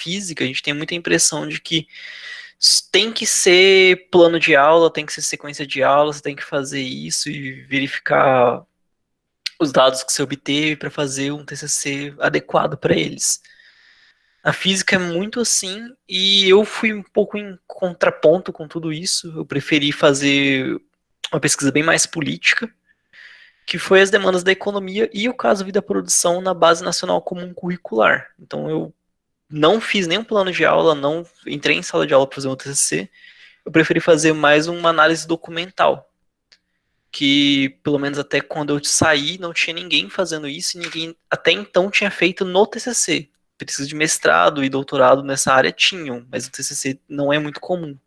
física, a gente tem muita impressão de que tem que ser plano de aula, tem que ser sequência de aulas, tem que fazer isso e verificar os dados que você obteve para fazer um TCC adequado para eles. A física é muito assim, e eu fui um pouco em contraponto com tudo isso. Eu preferi fazer uma pesquisa bem mais política, que foi as demandas da economia e o caso vida produção na Base Nacional Comum Curricular. Então eu não fiz nenhum plano de aula, não entrei em sala de aula para fazer um TCC. Eu preferi fazer mais uma análise documental, que pelo menos até quando eu saí não tinha ninguém fazendo isso e ninguém até então tinha feito no TCC. Pesquisa de mestrado e doutorado nessa área tinham, mas o TCC não é muito comum.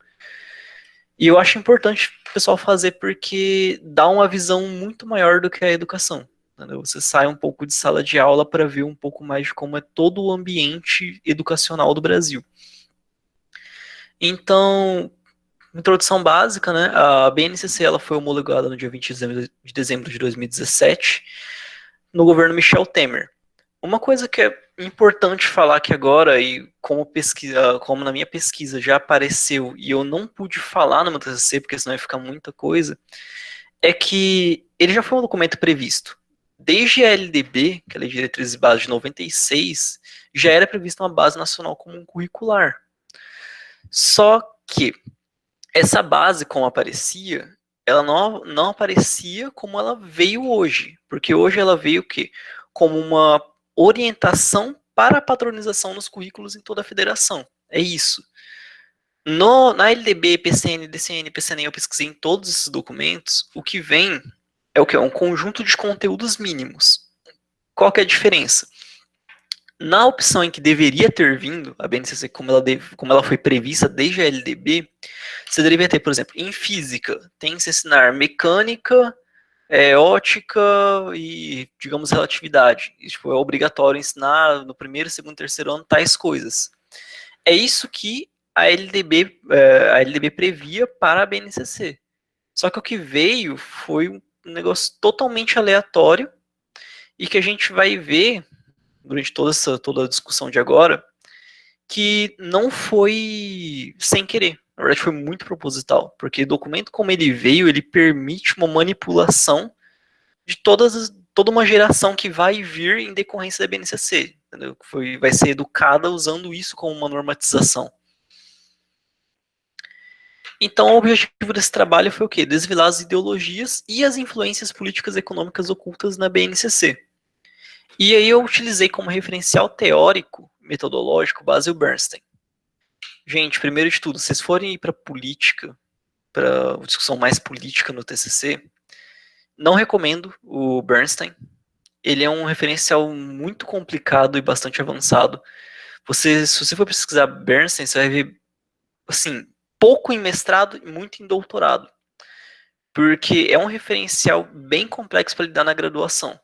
E eu acho importante o pessoal fazer porque dá uma visão muito maior do que a educação. Entendeu? Você sai um pouco de sala de aula para ver um pouco mais de como é todo o ambiente educacional do Brasil. Então, introdução básica, né? A BNCC ela foi homologada no dia 20 de dezembro de 2017 no governo Michel Temer. Uma coisa que é importante falar aqui agora, e como, pesquisa, como na minha pesquisa já apareceu e eu não pude falar no meu TCC, porque senão ia ficar muita coisa, é que ele já foi um documento previsto. Desde a LDB, que é a Lei de Diretrizes e Bases de 96, já era prevista uma base nacional comum curricular. Só que essa base, como aparecia, ela não aparecia como ela veio hoje. Porque hoje ela veio o quê? Como uma orientação para a padronização nos currículos em toda a federação. É isso. Na LDB, PCN, DCN, PCN, eu pesquisei em todos esses documentos, o que vem é o que? Um conjunto de conteúdos mínimos. Qual que é a diferença? Na opção em que deveria ter vindo, a BNCC, como ela foi prevista desde a LDB, você deveria ter, por exemplo, em física, tem que se ensinar mecânica, ótica e, digamos, relatividade. E, tipo, é obrigatório ensinar no primeiro, segundo, terceiro ano tais coisas. É isso que a LDB previa para a BNCC. Só que o que veio foi um negócio totalmente aleatório e que a gente vai ver durante toda a discussão de agora que não foi sem querer. Na verdade, foi muito proposital, porque o documento como ele veio, ele permite uma manipulação de toda uma geração que vai vir em decorrência da BNCC. Entendeu? Vai ser educada usando isso como uma normatização. Então, o objetivo desse trabalho foi o quê? Desvelar as ideologias e as influências políticas e econômicas ocultas na BNCC. E aí eu utilizei como referencial teórico, metodológico, Basil Bernstein. Gente, primeiro de tudo, se vocês forem ir para política, para discussão mais política no TCC, não recomendo o Bernstein. Ele é um referencial muito complicado e bastante avançado. Se você for pesquisar Bernstein, você vai ver, assim, pouco em mestrado e muito em doutorado. Porque é um referencial bem complexo para lidar na graduação.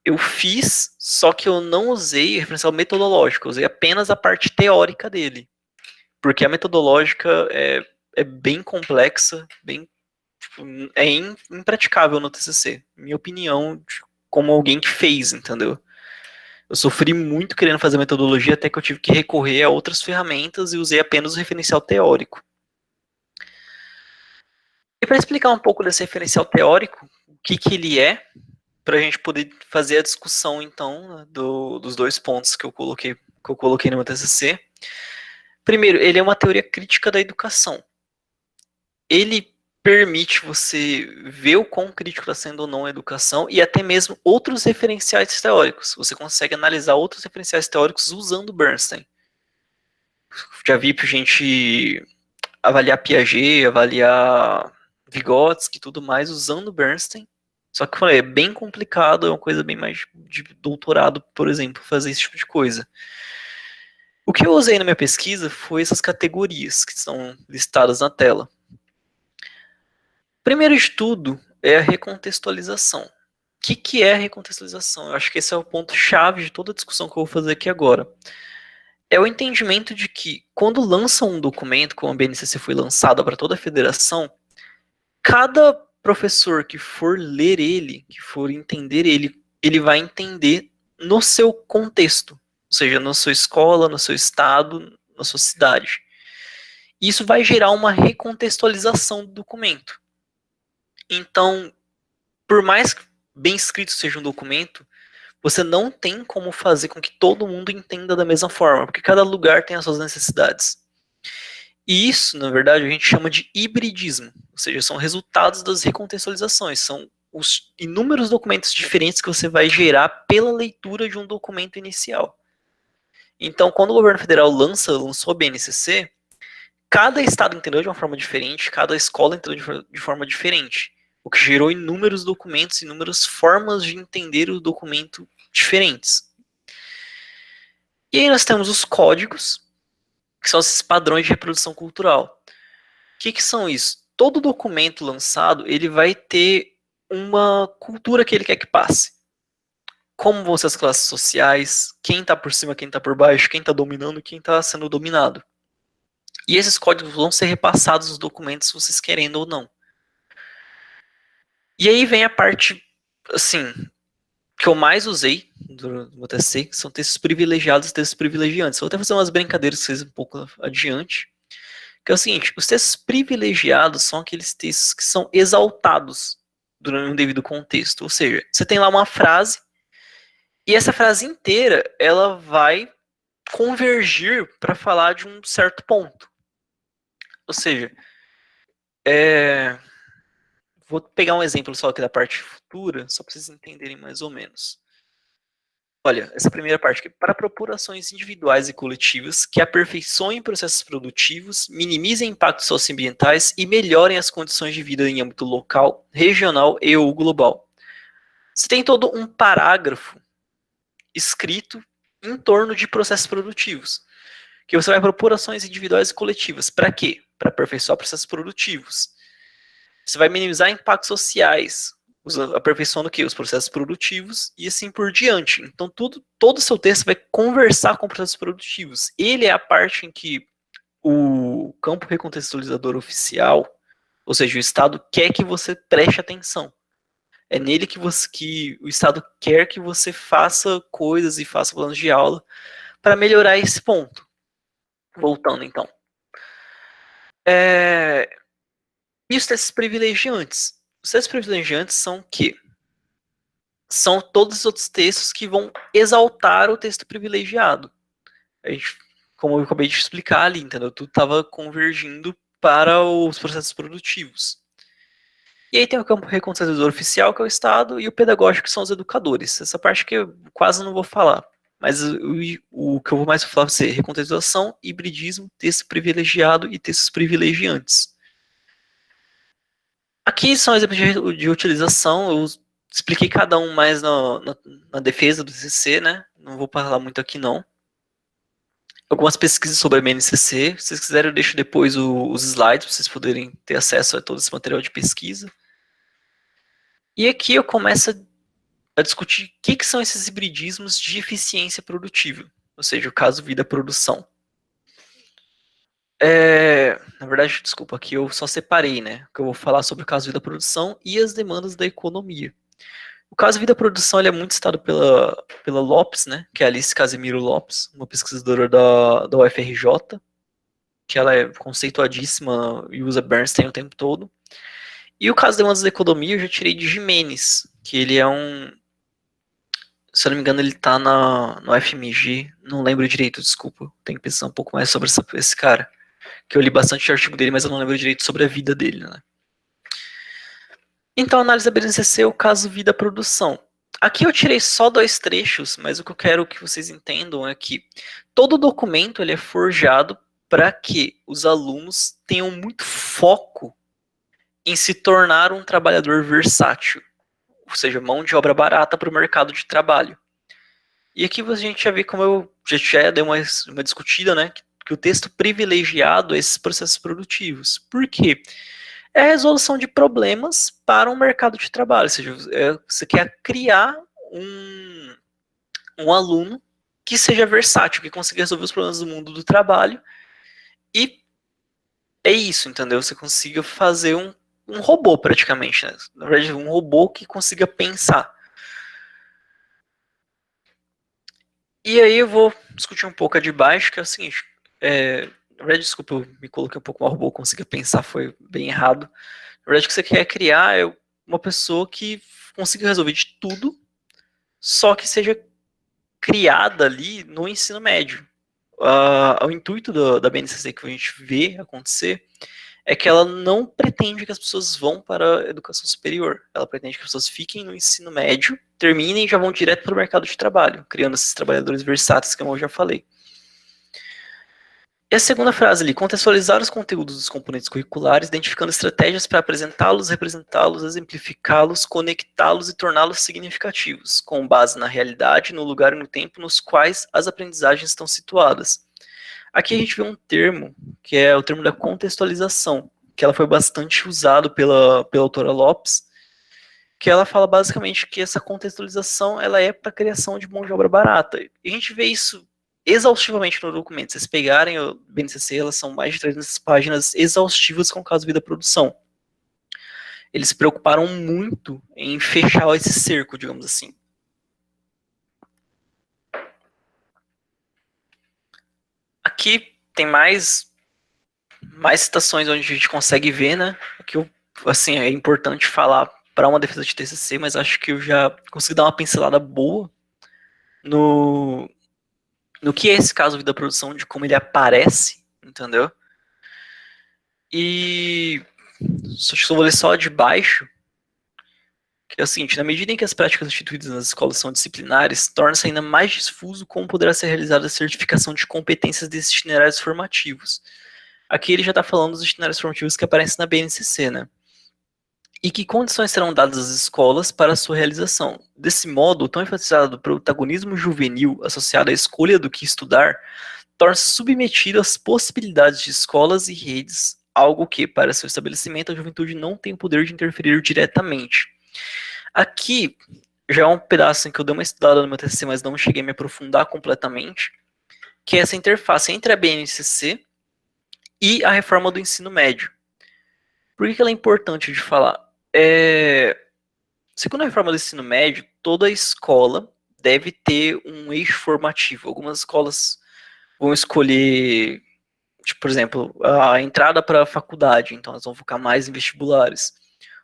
Eu fiz, só que eu não usei referencial metodológico, eu usei apenas a parte teórica dele. Porque a metodológica é bem complexa, bem, tipo, é impraticável no TCC. Minha opinião, como alguém que fez, entendeu? Eu sofri muito querendo fazer metodologia, até que eu tive que recorrer a outras ferramentas e usei apenas o referencial teórico. E para explicar um pouco desse referencial teórico, o que ele é, para a gente poder fazer a discussão, então, né, dos dois pontos que eu coloquei no meu TCC. Primeiro, ele é uma teoria crítica da educação. Ele permite você ver o quão crítico está sendo ou não a educação e até mesmo outros referenciais teóricos. Você consegue analisar outros referenciais teóricos usando Bernstein. Já vi para gente avaliar Piaget, avaliar Vygotsky e tudo mais usando Bernstein. Só que é bem complicado, é uma coisa bem mais de doutorado, por exemplo, fazer esse tipo de coisa. O que eu usei na minha pesquisa foi essas categorias que estão listadas na tela. Primeiro de tudo é a recontextualização. O que é a recontextualização? Eu acho que esse é o ponto-chave de toda a discussão que eu vou fazer aqui agora. É o entendimento de que, quando lançam um documento, como a BNCC foi lançada para toda a federação, cada professor que for ler ele, que for entender ele, ele vai entender no seu contexto. ou seja, na sua escola, no seu estado, na sua cidade. Isso vai gerar uma recontextualização do documento. Então, por mais bem escrito seja um documento, você não tem como fazer com que todo mundo entenda da mesma forma, porque cada lugar tem as suas necessidades. E isso, na verdade, a gente chama de hibridismo, ou seja, são resultados das recontextualizações, são os inúmeros documentos diferentes que você vai gerar pela leitura de um documento inicial. Então, quando o governo federal lançou a BNCC, cada estado entendeu de uma forma diferente, cada escola entendeu de forma diferente, o que gerou inúmeros documentos, inúmeras formas de entender o documento diferentes. E aí nós temos os códigos, que são esses padrões de reprodução cultural. O que são isso? Todo documento lançado, ele vai ter uma cultura que ele quer que passe. Como vão ser as classes sociais, quem está por cima, quem está por baixo, quem está dominando, quem está sendo dominado. E esses códigos vão ser repassados nos documentos, vocês querendo ou não. E aí vem a parte, assim, que eu mais usei do meu TCC, que são textos privilegiados e textos privilegiantes. Vou até fazer umas brincadeiras com vocês um pouco adiante. Que é o seguinte, os textos privilegiados são aqueles textos que são exaltados durante um devido contexto. Ou seja, você tem lá uma frase, e essa frase inteira, ela vai convergir para falar de um certo ponto. Ou seja, vou pegar um exemplo só aqui da parte futura, só para vocês entenderem mais ou menos. Olha, essa primeira parte aqui. Para propor ações individuais e coletivas que aperfeiçoem processos produtivos, minimizem impactos socioambientais e melhorem as condições de vida em âmbito local, regional e ou global. Você tem todo um parágrafo escrito em torno de processos produtivos, que você vai propor ações individuais e coletivas. Para quê? Para aperfeiçoar processos produtivos. Você vai minimizar impactos sociais, aperfeiçoando o quê? Os processos produtivos e assim por diante. Então, todo o seu texto vai conversar com processos produtivos. Ele é a parte em que o campo recontextualizador oficial, ou seja, o Estado quer que você preste atenção. É nele que o Estado quer que você faça coisas e faça planos de aula para melhorar esse ponto. Voltando, então. E os testes privilegiantes? Os testes privilegiantes são o quê? São todos os outros textos que vão exaltar o texto privilegiado. A gente, como eu acabei de explicar ali, entendeu? Tudo estava convergindo para os processos produtivos. E aí tem o campo reconciliador oficial, que é o Estado, e o pedagógico, que são os educadores. Essa parte que eu quase não vou falar. Mas o que eu vou mais falar vai ser recontextualização, hibridismo, texto privilegiado e textos privilegiantes. Aqui são exemplos de utilização, eu expliquei cada um mais na defesa do CC, né? Não vou falar muito aqui não. Algumas pesquisas sobre a MNCC, se vocês quiserem eu deixo depois os slides para vocês poderem ter acesso a todo esse material de pesquisa. E aqui eu começo a discutir o que são esses hibridismos de eficiência produtiva, ou seja, o caso vida-produção. Na verdade, desculpa, aqui eu só separei, né? Que eu vou falar sobre o caso vida-produção e as demandas da economia. O caso vida-produção ele é muito citado pela Lopes, né? Que é a Alice Casimiro Lopes, uma pesquisadora da UFRJ, que ela é conceituadíssima e usa Bernstein o tempo todo. E o caso demandas da economia eu já tirei de Jimenez, que ele é se eu não me engano, ele tá no FMG, não lembro direito, desculpa, tenho que pensar um pouco mais sobre esse cara, que eu li bastante artigo dele, mas eu não lembro direito sobre a vida dele, né? Então, a análise da BNCC é o caso vida-produção. Aqui eu tirei só dois trechos, mas o que eu quero que vocês entendam é que todo documento ele é forjado para que os alunos tenham muito foco em se tornar um trabalhador versátil, ou seja, mão de obra barata para o mercado de trabalho. E aqui a gente já vê como eu já dei uma discutida, né? Que o texto privilegiado é esses processos produtivos. Por quê? É a resolução de problemas para um mercado de trabalho. Ou seja, você quer criar um aluno que seja versátil, que consiga resolver os problemas do mundo do trabalho. E é isso, entendeu? Você consiga fazer um robô, praticamente. Né? Na verdade, um robô que consiga pensar. E aí eu vou discutir um pouco a de baixo, que é o seguinte. Na verdade, desculpa, eu me coloquei um pouco mal robô, consegui pensar, foi bem errado. Na verdade, o que você quer criar é uma pessoa que consiga resolver de tudo, só que seja criada ali no ensino médio. O intuito da BNCC que a gente vê acontecer é que ela não pretende que as pessoas vão para a educação superior. Ela pretende que as pessoas fiquem no ensino médio, terminem e já vão direto para o mercado de trabalho, criando esses trabalhadores versáteis que eu já falei. E a segunda frase ali, contextualizar os conteúdos dos componentes curriculares, identificando estratégias para apresentá-los, representá-los, exemplificá-los, conectá-los e torná-los significativos, com base na realidade, no lugar e no tempo nos quais as aprendizagens estão situadas. Aqui a gente vê um termo, que é o termo da contextualização, que ela foi bastante usado pela autora Lopes, que ela fala basicamente que essa contextualização ela é para a criação de mão de obra barata. E a gente vê isso exaustivamente no documento. Se vocês pegarem o BNCC, elas são mais de 300 páginas exaustivas com o caso vida produção. Eles se preocuparam muito em fechar esse cerco, digamos assim. Aqui tem mais citações onde a gente consegue ver, né? Que assim, é importante falar para uma defesa de TCC, mas acho que eu já consegui dar uma pincelada boa no, no que é esse caso vida produção, de como ele aparece, entendeu? E só vou ler só de baixo, que é o seguinte, na medida em que as práticas instituídas nas escolas são disciplinares, torna-se ainda mais difuso como poderá ser realizada a certificação de competências desses itinerários formativos. Aqui ele já está falando dos itinerários formativos que aparecem na BNCC, né? E que condições serão dadas às escolas para sua realização. Desse modo, o tão enfatizado protagonismo juvenil associado à escolha do que estudar torna-se submetido às possibilidades de escolas e redes, algo que, para seu estabelecimento, a juventude não tem o poder de interferir diretamente. Aqui já é um pedaço em que eu dei uma estudada no meu TCC, mas não cheguei a me aprofundar completamente, que é essa interface entre a BNCC e a reforma do ensino médio. Por que ela é importante de falar? Segundo a reforma do ensino médio, toda escola deve ter um eixo formativo. Algumas escolas vão escolher, tipo, por exemplo, a entrada para a faculdade, então elas vão focar mais em vestibulares.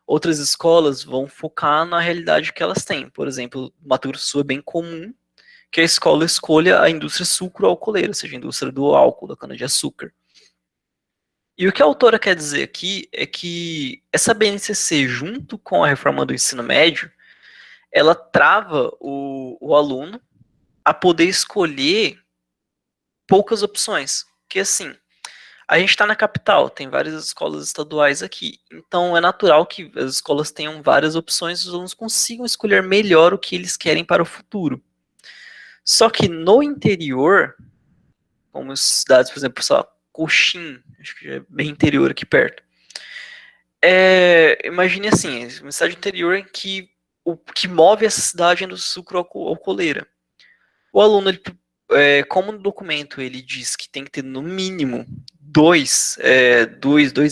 Outras escolas vão focar na realidade que elas têm. Por exemplo, no Mato Grosso do Sul é bem comum que a escola escolha a indústria sucro-alcooleira, ou seja, a indústria do álcool, da cana-de-açúcar. E o que a autora quer dizer aqui é que essa BNCC, junto com a reforma do ensino médio, ela trava o aluno a poder escolher poucas opções. Que assim, a gente está na capital, tem várias escolas estaduais aqui, então é natural que as escolas tenham várias opções e os alunos consigam escolher melhor o que eles querem para o futuro. Só que no interior, como cidades, por exemplo, sei lá, Coxim, acho que já é bem interior aqui perto. Imagine assim, uma cidade interior em que o que move essa cidade é do sucro-alcooleira. O aluno, como no documento ele diz que tem que ter no mínimo dois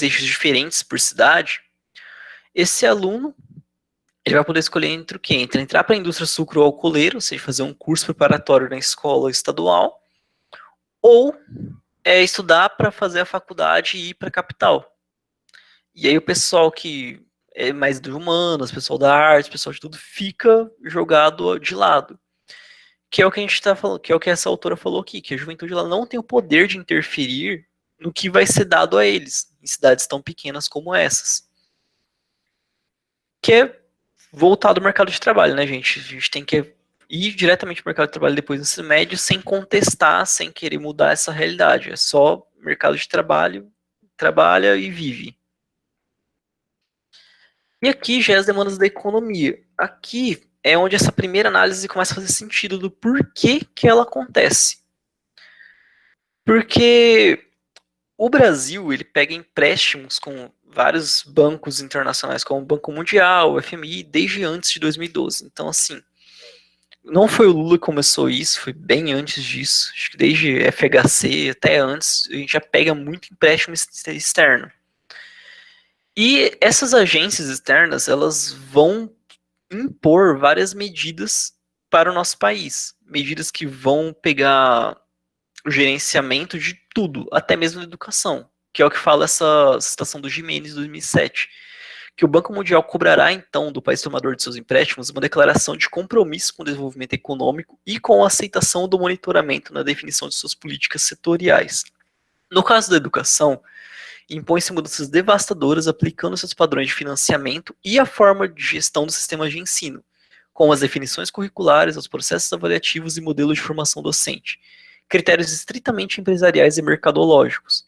eixos diferentes por cidade, esse aluno ele vai poder escolher entre o quê? Entre entrar para a indústria sucro-alcooleira, ou seja, fazer um curso preparatório na escola estadual, ou estudar para fazer a faculdade e ir para a capital. E aí o pessoal que é mais de humanas, pessoal da arte, pessoal de tudo, fica jogado de lado. Que é o que a gente está falando, que é o que essa autora falou aqui, que a juventude ela não tem o poder de interferir no que vai ser dado a eles, em cidades tão pequenas como essas. Que é voltado ao mercado de trabalho, né, gente? A gente tem que ir diretamente para o mercado de trabalho depois do ensino médio, sem contestar, sem querer mudar essa realidade. É só mercado de trabalho, trabalha e vive. E aqui já é as demandas da economia. Aqui é onde essa primeira análise começa a fazer sentido do porquê que ela acontece. Porque o Brasil ele pega empréstimos com vários bancos internacionais, como o Banco Mundial, o FMI, desde antes de 2012. Então, assim, não foi o Lula que começou isso, foi bem antes disso. Acho que desde FHC até antes, a gente já pega muito empréstimo externo. E essas agências externas, elas vão impor várias medidas para o nosso país. medidas que vão pegar o gerenciamento de tudo, até mesmo da educação, que é o que fala essa citação do Gimenez de 2007, que o Banco Mundial cobrará então do país tomador de seus empréstimos uma declaração de compromisso com o desenvolvimento econômico e com a aceitação do monitoramento na definição de suas políticas setoriais. No caso da educação, impõe-se mudanças devastadoras aplicando seus padrões de financiamento e a forma de gestão dos sistemas de ensino, com as definições curriculares, os processos avaliativos e modelos de formação docente, critérios estritamente empresariais e mercadológicos.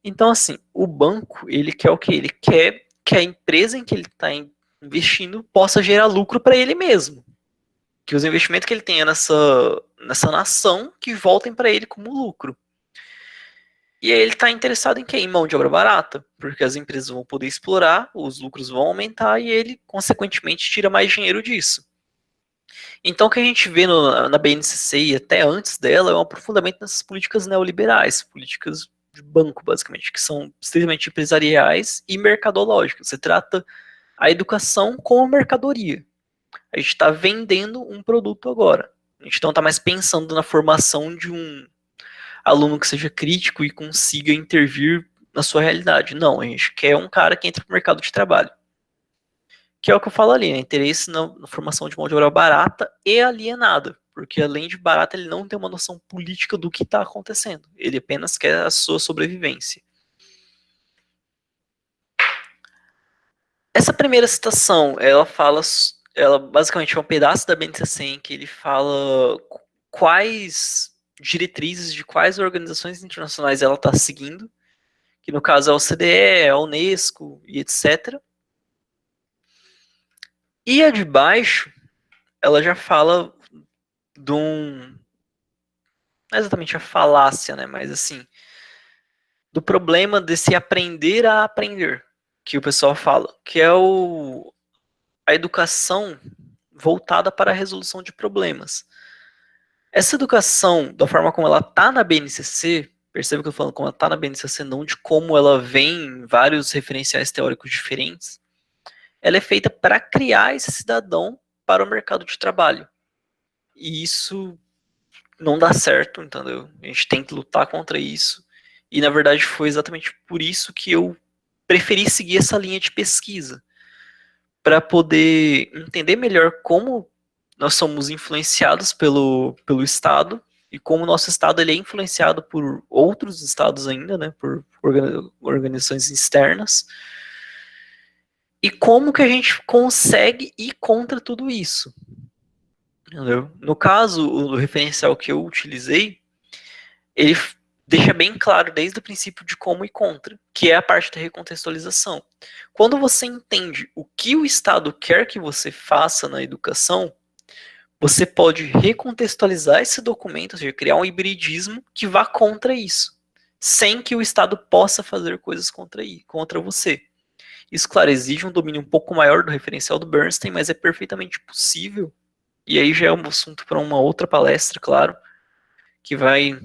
Então, assim, o banco, ele quer o quê? Ele quer que a empresa em que ele está investindo possa gerar lucro para ele mesmo. Que os investimentos que ele tenha nessa nação que voltem para ele como lucro. E aí ele está interessado em quê? Em mão de obra barata, porque as empresas vão poder explorar, os lucros vão aumentar e ele, consequentemente, tira mais dinheiro disso. Então, o que a gente vê na BNCC e até antes dela é um aprofundamento nessas políticas neoliberais, políticas de banco, basicamente, que são extremamente empresariais e mercadológicas. Você trata a educação como mercadoria. A gente está vendendo um produto agora. A gente não está mais pensando na formação de um aluno que seja crítico e consiga intervir na sua realidade. Não, a gente quer um cara que entre para o mercado de trabalho. Que é o que eu falo ali, né? Interesse na formação de mão de obra barata e alienada. Porque além de barata, ele não tem uma noção política do que está acontecendo. Ele apenas quer a sua sobrevivência. Essa primeira citação, ela basicamente é um pedaço da BNCC em que ele fala quais diretrizes de quais organizações internacionais ela está seguindo, que no caso é a OCDE, a Unesco e etc. E a de baixo, ela já fala de um, não é exatamente a falácia, né, mas assim, do problema desse aprender a aprender, que o pessoal fala, que é a educação voltada para a resolução de problemas. Essa educação, da forma como ela está na BNCC, perceba que eu estou falando como ela está na BNCC, não de como ela vem em vários referenciais teóricos diferentes, ela é feita para criar esse cidadão para o mercado de trabalho. E isso não dá certo, entendeu? A gente tem que lutar contra isso. E na verdade foi exatamente por isso que eu preferi seguir essa linha de pesquisa, para poder entender melhor como nós somos influenciados pelo Estado e como o nosso Estado ele é influenciado por outros estados ainda, né, por organizações externas, e como que a gente consegue ir contra tudo isso. Entendeu? No caso, o referencial que eu utilizei, ele deixa bem claro desde o princípio de como ir contra, que é a parte da recontextualização. Quando você entende o que o Estado quer que você faça na educação, você pode recontextualizar esse documento, ou seja, criar um hibridismo que vá contra isso, sem que o Estado possa fazer coisas contra você. Isso, claro, exige um domínio um pouco maior do referencial do Bernstein, mas é perfeitamente possível. E aí já é um assunto para uma outra palestra, claro, que vai.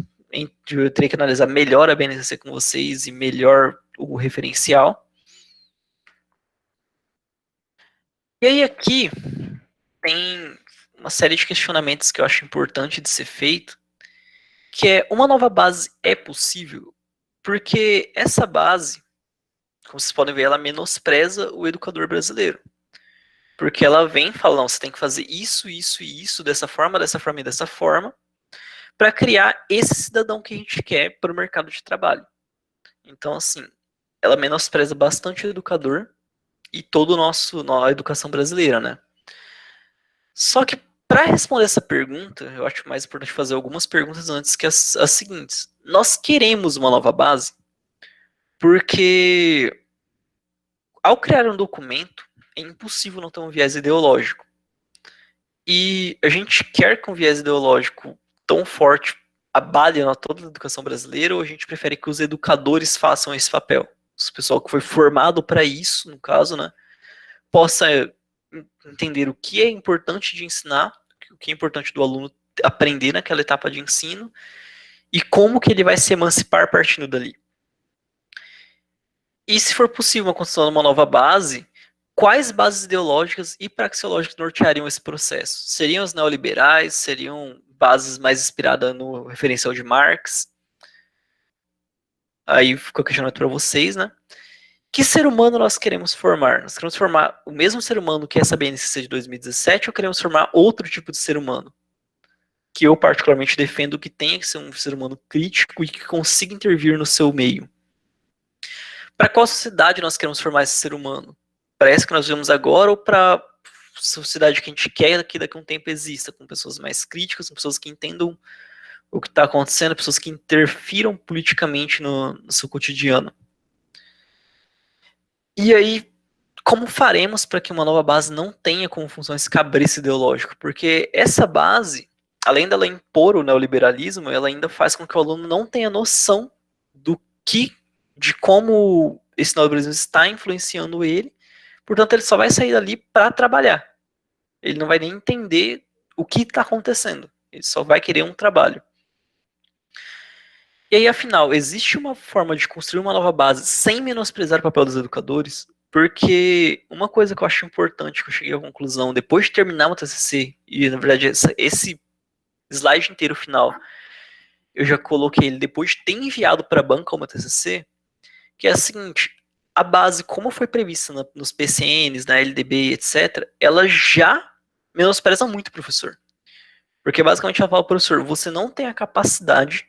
Eu teria que analisar melhor a BNCC com vocês e melhor o referencial. E aí aqui tem uma série de questionamentos que eu acho importante de ser feito, que é uma nova base é possível? Porque essa base, como vocês podem ver, ela menospreza o educador brasileiro. Porque ela vem falando, você tem que fazer isso, isso e isso, dessa forma e dessa forma, para criar esse cidadão que a gente quer para o mercado de trabalho. Então, assim, ela menospreza bastante o educador e todo a educação brasileira, né? Só que para responder essa pergunta, eu acho mais importante fazer algumas perguntas antes que as seguintes. Nós queremos uma nova base porque ao criar um documento é impossível não ter um viés ideológico. E a gente quer que um viés ideológico tão forte abale a toda a educação brasileira ou a gente prefere que os educadores façam esse papel? O pessoal que foi formado para isso, no caso, né, possa entender o que é importante de ensinar, o que é importante do aluno aprender naquela etapa de ensino e como que ele vai se emancipar partindo dali. E se for possível uma construção de uma nova base, quais bases ideológicas e praxeológicas norteariam esse processo? Seriam os neoliberais? Seriam bases mais inspiradas no referencial de Marx? Aí fica o questionamento para vocês, né? Que ser humano nós queremos formar? Nós queremos formar o mesmo ser humano que essa BNCC de 2017 ou queremos formar outro tipo de ser humano? Que eu particularmente defendo que tenha que ser um ser humano crítico e que consiga intervir no seu meio. Para qual sociedade nós queremos formar esse ser humano? Para essa que nós vivemos agora ou para a sociedade que a gente quer que daqui a um tempo exista, com pessoas mais críticas, com pessoas que entendam o que está acontecendo, pessoas que interfiram politicamente no seu cotidiano? E aí, como faremos para que uma nova base não tenha como função esse cabresto ideológico? Porque essa base, além dela impor o neoliberalismo, ela ainda faz com que o aluno não tenha noção do que, de como esse neoliberalismo está influenciando ele. Portanto, ele só vai sair dali para trabalhar. Ele não vai nem entender o que está acontecendo. Ele só vai querer um trabalho. E aí, afinal, existe uma forma de construir uma nova base sem menosprezar o papel dos educadores? Porque uma coisa que eu acho importante, que eu cheguei à conclusão depois de terminar o TCC, e na verdade esse slide inteiro final, eu já coloquei ele depois de ter enviado para a banca uma TCC, que é a seguinte: a base, como foi prevista nos PCNs, na LDB, etc., ela já menospreza muito o professor. Porque basicamente ela fala, professor, você não tem a capacidade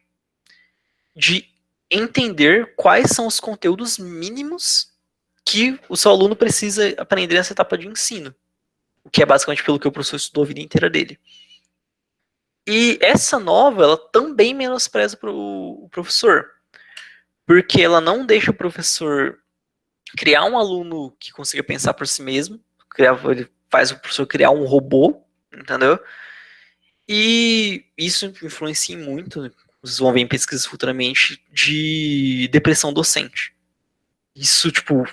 de entender quais são os conteúdos mínimos que o seu aluno precisa aprender nessa etapa de ensino, o que é basicamente pelo que o professor estudou a vida inteira dele. E essa nova, ela também menospreza o professor, porque ela não deixa o professor criar um aluno que consiga pensar por si mesmo, ele faz o professor criar um robô, entendeu? E isso influencia muito, vocês vão ver em pesquisas futuramente, de depressão docente. Isso, tipo,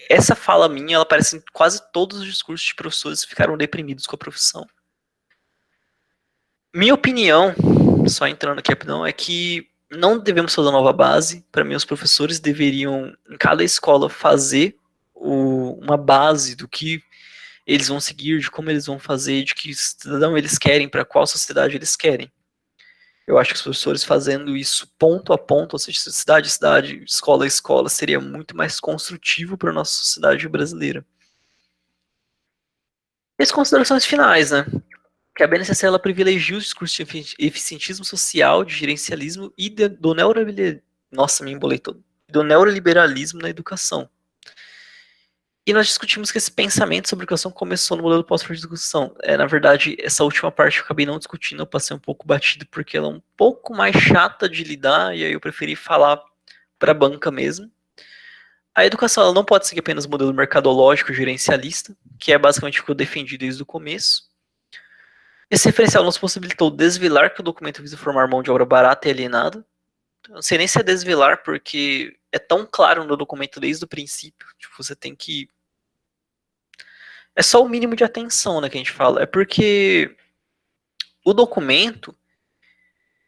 essa fala minha, ela aparece em quase todos os discursos de professores que ficaram deprimidos com a profissão. Minha opinião, só entrando aqui rapidão, é que não devemos fazer nova base. Para mim, os professores deveriam, em cada escola, fazer uma base do que eles vão seguir, de como eles vão fazer, de que cidadão eles querem, para qual sociedade eles querem. Eu acho que os professores fazendo isso ponto a ponto, ou seja, cidade a cidade, escola a escola, seria muito mais construtivo para a nossa sociedade brasileira. E as considerações finais, né? Que a BNCC ela privilegia os discursos de eficientismo social, de gerencialismo e do neoliberalismo. Nossa, me embolei todo. Do neoliberalismo na educação. E nós discutimos que esse pensamento sobre educação começou no modelo pós-discussão. Na verdade, essa última parte eu acabei não discutindo, eu passei um pouco batido porque ela é um pouco mais chata de lidar e aí eu preferi falar para a banca mesmo. A educação ela não pode seguir apenas o modelo mercadológico gerencialista, que é basicamente o que eu defendi desde o começo. Esse referencial nos possibilitou desvelar que o documento visa formar mão de obra barata e alienada. Eu não sei nem se é desvelar, porque é tão claro no documento desde o princípio. Tipo, você tem que. É só o mínimo de atenção, né, que a gente fala. É porque o documento,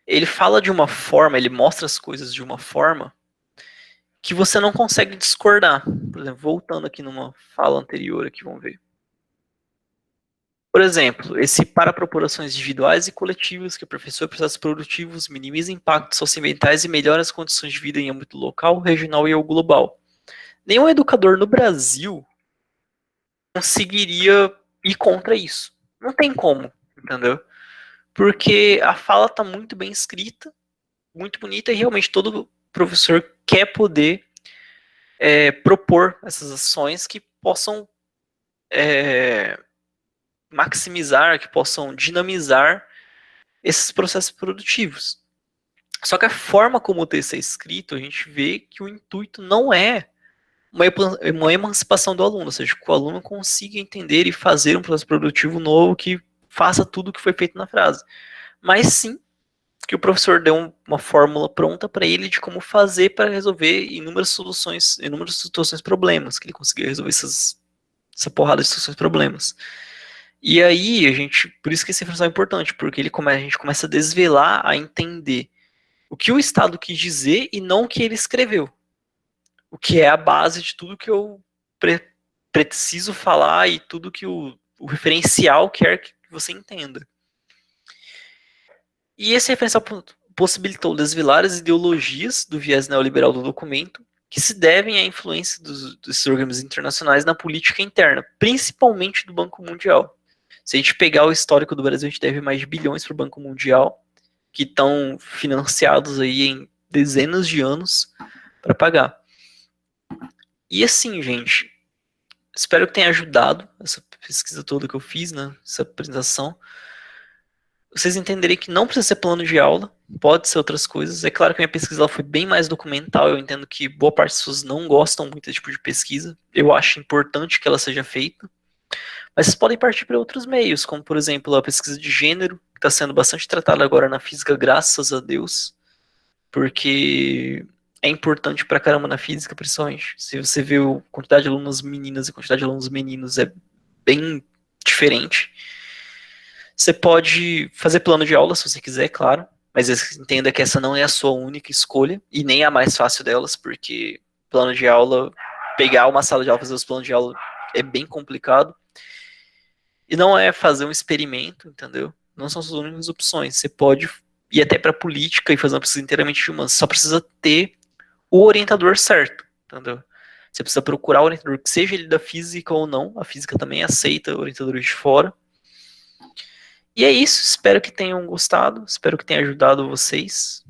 ele fala de uma forma, ele mostra as coisas de uma forma que você não consegue discordar. Por exemplo, voltando aqui numa fala anterior, aqui, vamos ver. Por exemplo, esse para proporções individuais e coletivas que aperfeiçoa processos produtivos, minimiza impactos socioambientais e melhora as condições de vida em âmbito local, regional e ou global. Nenhum educador no Brasil conseguiria ir contra isso. Não tem como, entendeu? Porque a fala está muito bem escrita, muito bonita, e realmente todo professor quer poder propor essas ações que possam maximizar, que possam dinamizar esses processos produtivos. Só que a forma como o texto é escrito, a gente vê que o intuito não é uma emancipação do aluno, ou seja, que o aluno consiga entender e fazer um processo produtivo novo que faça tudo o que foi feito na frase. Mas sim que o professor dê uma fórmula pronta para ele de como fazer para resolver inúmeras soluções, inúmeras situações, problemas, que ele consiga resolver essa porrada de situações, problemas. E aí, por isso que essa informação é importante, porque a gente começa a desvelar, a entender o que o Estado quis dizer e não o que ele escreveu. O que é a base de tudo que eu preciso falar e tudo que o referencial quer que você entenda. E esse referencial possibilitou desvelar as ideologias do viés neoliberal do documento, que se devem à influência desses organismos internacionais na política interna, principalmente do Banco Mundial. Se a gente pegar o histórico do Brasil, a gente deve mais de bilhões para o Banco Mundial, que estão financiados aí em dezenas de anos para pagar. E assim, gente, espero que tenha ajudado essa pesquisa toda que eu fiz, né, essa apresentação. Vocês entenderem que não precisa ser plano de aula, pode ser outras coisas. É claro que a minha pesquisa ela foi bem mais documental, eu entendo que boa parte das pessoas não gostam muito desse tipo de pesquisa. Eu acho importante que ela seja feita. Mas vocês podem partir para outros meios, como por exemplo a pesquisa de gênero, que está sendo bastante tratada agora na física, graças a Deus, porque é importante pra caramba na física, principalmente. Se você vê a quantidade de alunas meninas e a quantidade de alunos meninos é bem diferente. Você pode fazer plano de aula se você quiser, claro, mas entenda que essa não é a sua única escolha e nem a mais fácil delas, porque plano de aula, pegar uma sala de aula e fazer os planos de aula é bem complicado. E não é fazer um experimento, entendeu? Não são as suas únicas opções. Você pode ir até para política e fazer uma pesquisa inteiramente de humanas. Só precisa ter o orientador certo, entendeu? Você precisa procurar o orientador, que seja ele da física ou não. A física também aceita orientadores de fora. E é isso. Espero que tenham gostado. Espero que tenha ajudado vocês.